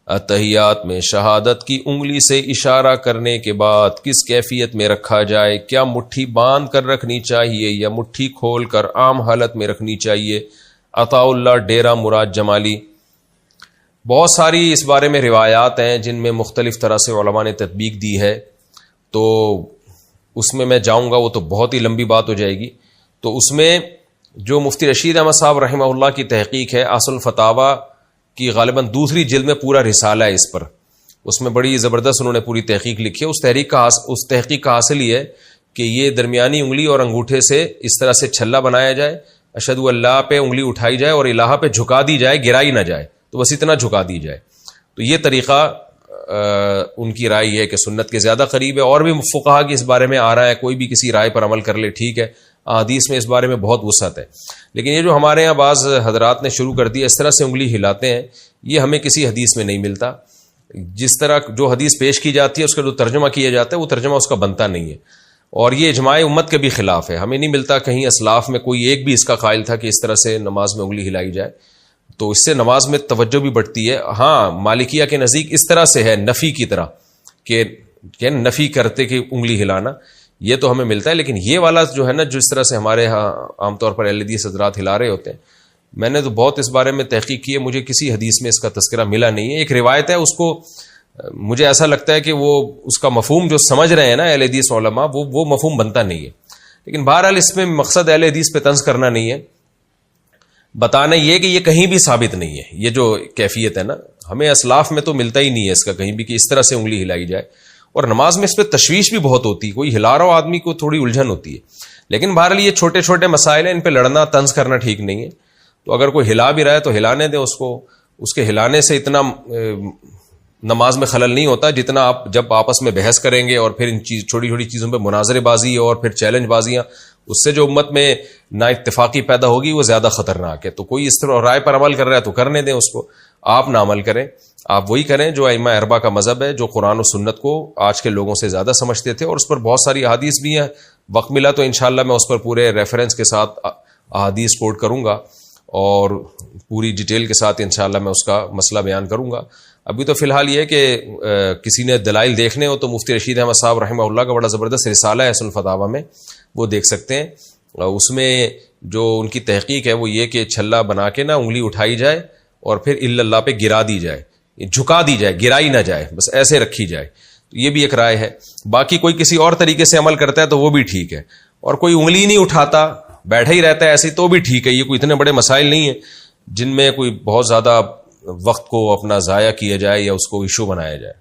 اتحیات میں شہادت کی انگلی سے اشارہ کرنے کے بعد کس کیفیت میں رکھا جائے؟ کیا مٹھی باندھ کر رکھنی چاہیے یا مٹھی کھول کر عام حالت میں رکھنی چاہیے؟ عطا اللہ ڈیرہ مراد جمالی۔ بہت ساری اس بارے میں روایات ہیں جن میں مختلف طرح سے علماء نے تطبیق دی ہے، تو اس میں جاؤں گا، وہ تو بہت ہی لمبی بات ہو جائے گی۔ تو اس میں جو مفتی رشید احمد صاحب رحمہ اللہ کی تحقیق ہے اصل الفتاوی کی، غالباً دوسری جلد میں پورا رسالہ ہے اس پر، اس میں بڑی زبردست انہوں نے پوری تحقیق لکھی ہے۔ اس تحقیق کا حاصل یہ ہے کہ یہ درمیانی انگلی اور انگوٹھے سے اس طرح سے چھلا بنایا جائے، اشہد اللہ پہ انگلی اٹھائی جائے اور الہ پہ جھکا دی جائے، گرائی نہ جائے، تو بس اتنا جھکا دی جائے۔ تو یہ طریقہ ان کی رائے ہے کہ سنت کے زیادہ قریب ہے، اور بھی فقہا کی اس بارے میں آ رہا ہے، کوئی بھی کسی رائے پر عمل کر لے ٹھیک ہے، حدیث میں اس بارے میں بہت وسعت ہے۔ لیکن یہ جو ہمارے ہاں بعض حضرات نے شروع کر دیا اس طرح سے انگلی ہلاتے ہیں، یہ ہمیں کسی حدیث میں نہیں ملتا۔ جس طرح جو حدیث پیش کی جاتی ہے اس کا جو ترجمہ کیا جاتا ہے وہ ترجمہ اس کا بنتا نہیں ہے، اور یہ اجماع امت کے بھی خلاف ہے۔ ہمیں نہیں ملتا کہیں اسلاف میں کوئی ایک بھی اس کا قائل تھا کہ اس طرح سے نماز میں انگلی ہلائی جائے، تو اس سے نماز میں توجہ بھی بڑھتی ہے۔ ہاں مالکیہ کے نزدیک اس طرح سے ہے نفی کی طرح کہ نفی کرتے کہ انگلی ہلانا، یہ تو ہمیں ملتا ہے۔ لیکن یہ والا جو ہے نا، جس طرح سے ہمارے ہاں عام طور پر اہل حدیث حضرات ہلا رہے ہوتے ہیں، میں نے تو بہت اس بارے میں تحقیق کی ہے، مجھے کسی حدیث میں اس کا تذکرہ ملا نہیں ہے۔ ایک روایت ہے، اس کو مجھے ایسا لگتا ہے کہ وہ اس کا مفہوم جو سمجھ رہے ہیں نا اہل حدیث علماء، وہ مفہوم بنتا نہیں ہے۔ لیکن بہرحال اس میں مقصد اہل حدیث پہ طنز کرنا نہیں ہے، بتانا یہ کہ یہ کہیں بھی ثابت نہیں ہے۔ یہ جو کیفیت ہے نا، ہمیں اسلاف میں تو ملتا ہی نہیں ہے اس کا کہیں بھی کہ اس طرح سے انگلی ہلائی جائے، اور نماز میں اس پہ تشویش بھی بہت ہوتی ہے، کوئی ہلا رہا ہو آدمی کو تھوڑی الجھن ہوتی ہے۔ لیکن بہرحال یہ چھوٹے چھوٹے مسائل ہیں، ان پہ لڑنا طنز کرنا ٹھیک نہیں ہے۔ تو اگر کوئی ہلا بھی رہا ہے تو ہلانے دیں اس کو، اس کے ہلانے سے اتنا نماز میں خلل نہیں ہوتا جتنا آپ جب آپس میں بحث کریں گے اور پھر ان چھوٹی چھوٹی چیزوں پہ مناظرے بازی اور پھر چیلنج بازیاں، اس سے جو امت میں نا اتفاقی پیدا ہوگی وہ زیادہ خطرناک ہے۔ تو کوئی اس طرح رائے پر عمل کر رہا ہے تو کرنے دیں اس کو، آپ نہ عمل کریں، آپ وہی کریں جو ائمہ اربعہ کا مذہب ہے، جو قرآن و سنت کو آج کے لوگوں سے زیادہ سمجھتے تھے، اور اس پر بہت ساری احادیث بھی ہیں۔ وقت ملا تو انشاءاللہ میں اس پر پورے ریفرنس کے ساتھ احادیث کوٹ کروں گا اور پوری ڈیٹیل کے ساتھ انشاءاللہ میں اس کا مسئلہ بیان کروں گا۔ ابھی تو فی الحال یہ کہ کسی نے دلائل دیکھنے ہو تو مفتی رشید احمد صاحب رحمہ اللہ کا بڑا زبردست رسالہ ہے اصل الفتاوی میں، وہ دیکھ سکتے ہیں۔ اس میں جو ان کی تحقیق ہے وہ یہ کہ چھلا بنا کے نا انگلی اٹھائی جائے اور پھر اللہ پہ گرا دی جائے، جھکا دی جائے، گرائی نہ جائے، بس ایسے رکھی جائے۔ یہ بھی ایک رائے ہے۔ باقی کوئی کسی اور طریقے سے عمل کرتا ہے تو وہ بھی ٹھیک ہے، اور کوئی انگلی نہیں اٹھاتا بیٹھا ہی رہتا ہے ایسے تو بھی ٹھیک ہے۔ یہ کوئی اتنے بڑے مسائل نہیں ہیں جن میں کوئی بہت زیادہ وقت کو اپنا ضائع کیا جائے یا اس کو ایشو بنایا جائے۔